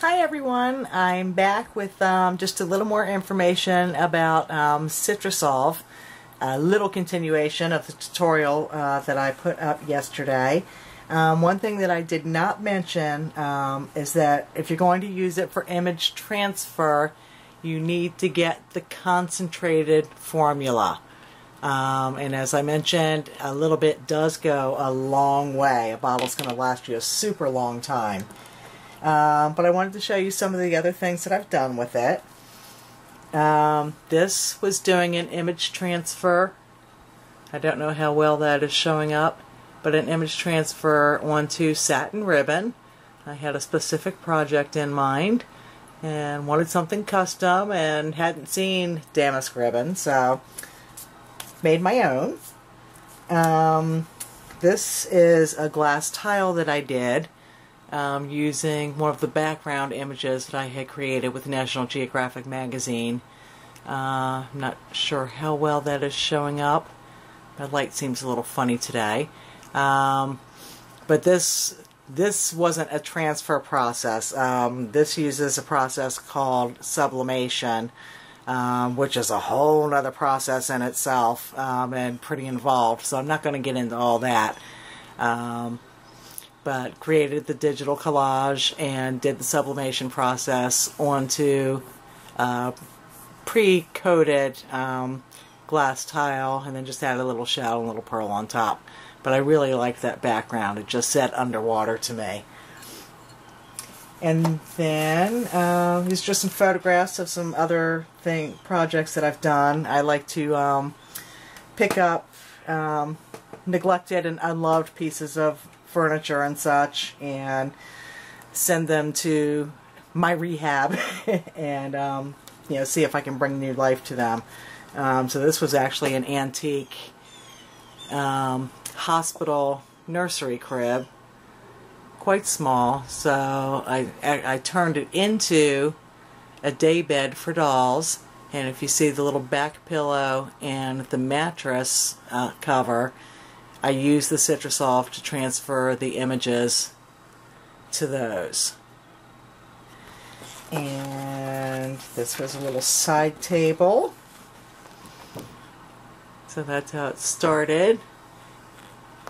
Hi everyone, I'm back with just a little more information about Citra Solv, a little continuation of the tutorial that I put up yesterday. One thing that I did not mention is that if you're going to use it for image transfer, you need to get the concentrated formula. And as I mentioned, a little bit does go a long way. A bottle's going to last you a super long time. But I wanted to show you some of the other things that I've done with it. This was doing an image transfer. I don't know how well that is showing up, but an image transfer onto satin ribbon. I had a specific project in mind and wanted something custom and hadn't seen damask ribbon, so made my own. This is a glass tile that I did using one of the background images that I had created with National Geographic magazine. I'm not sure how well that is showing up. My light seems a little funny today. But this wasn't a transfer process. This uses a process called sublimation, which is a whole other process in itself and pretty involved, so I'm not going to get into all that. But created the digital collage and did the sublimation process onto pre-coated glass tile, and then just added a little shell and a little pearl on top. But I really liked that background. It just said underwater to me. And then these are just some photographs of some other projects that I've done. I like to pick up neglected and unloved pieces of furniture and such and send them to my rehab and you know, see if I can bring new life to them. So this was actually an antique hospital nursery crib, quite small, so I turned it into a day bed for dolls. And if you see the little back pillow and the mattress cover, I used the Citra Solv to transfer the images to those. And this was a little side table. So that's how it started.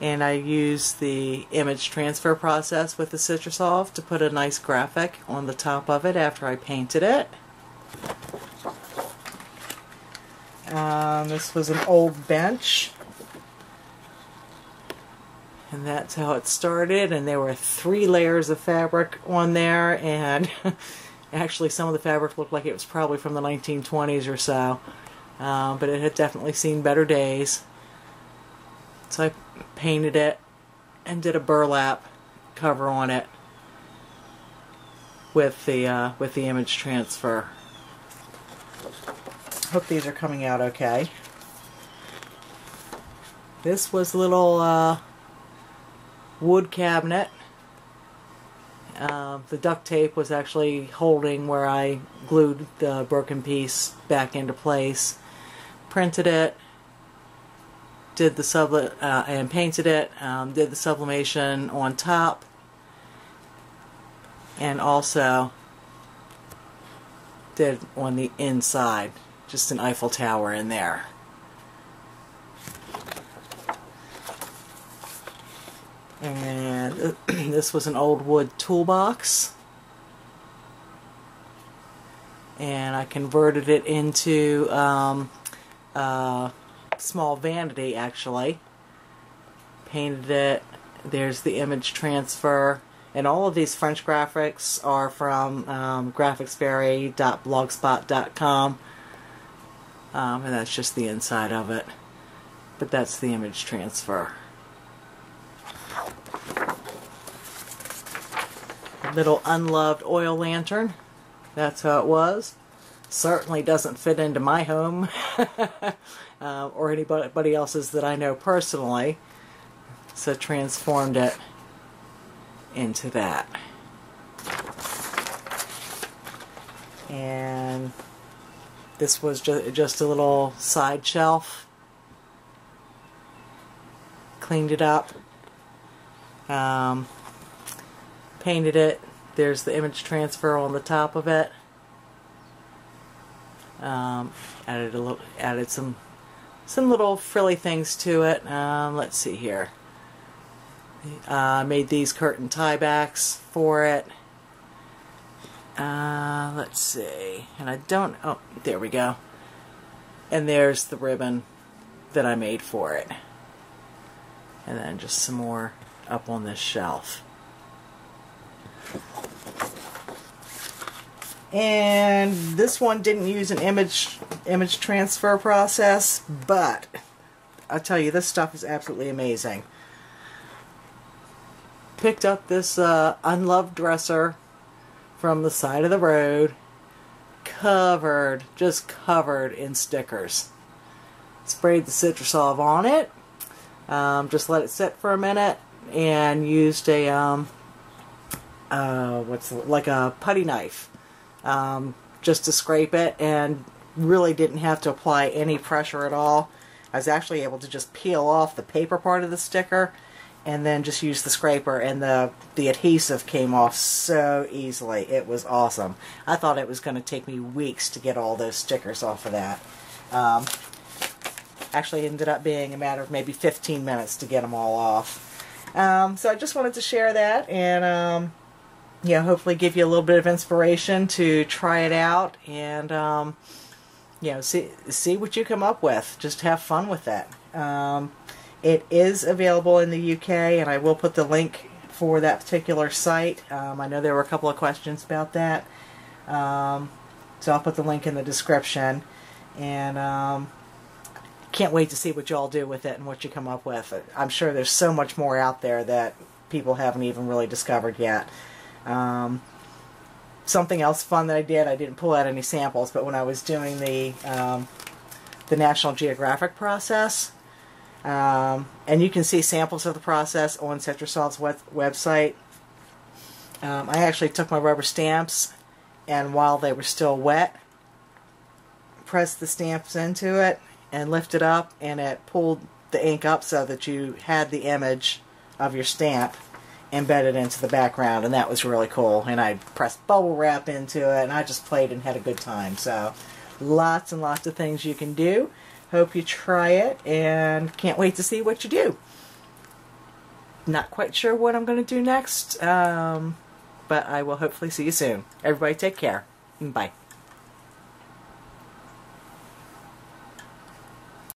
And I used the image transfer process with the Citra Solv to put a nice graphic on the top of it after I painted it. This was an old bench. And that's how it started, and there were 3 layers of fabric on there, and actually some of the fabric looked like it was probably from the 1920s or so, but it had definitely seen better days. So I painted it and did a burlap cover on it with the image transfer. Hope these are coming out okay. This was a little wood cabinet. The duct tape was actually holding where I glued the broken piece back into place. Printed it, did the and painted it, did the sublimation on top, and also did on the inside, just an Eiffel Tower in there. And this was an old wood toolbox, and I converted it into a small vanity actually. Painted it. There's the image transfer, and all of these French graphics are from graphicsberry.blogspot.com, and that's just the inside of it, but that's the image transfer. Little unloved oil lantern. That's how it was. Certainly doesn't fit into my home or anybody else's that I know personally. So transformed it into that. And this was just a little side shelf. Cleaned it up. Painted it, There's the image transfer on the top of it. Added some little frilly things to it. Let's see here. Made these curtain tie backs for it. Let's see. And I don't, oh, there we go. And there's the ribbon that I made for it. And then just some more up on this shelf. And this one didn't use an image transfer process, but I'll tell you, this stuff is absolutely amazing. Picked up this unloved dresser from the side of the road, just covered in stickers. Sprayed the Citra Solv on it, just let it sit for a minute, and used a like a putty knife just to scrape it, and really didn't have to apply any pressure at all. I was actually able to just peel off the paper part of the sticker and then just use the scraper, and the adhesive came off so easily. It was awesome. I thought it was going to take me weeks to get all those stickers off of that. Actually ended up being a matter of maybe 15 minutes to get them all off. So I just wanted to share that, and yeah, hopefully give you a little bit of inspiration to try it out, and you know, see what you come up with. Just have fun with that. It is available in the UK, and I will put the link for that particular site. I know there were a couple of questions about that, so I'll put the link in the description, and can't wait to see what you all do with it and what you come up with. I'm sure there's so much more out there that people haven't even really discovered yet. Something else fun that I didn't pull out any samples, but when I was doing the National Geographic process, and you can see samples of the process on Citra Solv's website. I actually took my rubber stamps, and while they were still wet, pressed the stamps into it and lifted up, and it pulled the ink up so that you had the image of your stamp embedded into the background, and that was really cool. And I pressed bubble wrap into it, and I just played and had a good time. So lots and lots of things you can do. Hope you try it, and can't wait to see what you do. Not quite sure what I'm going to do next, but I will hopefully see you soon. Everybody take care. Bye.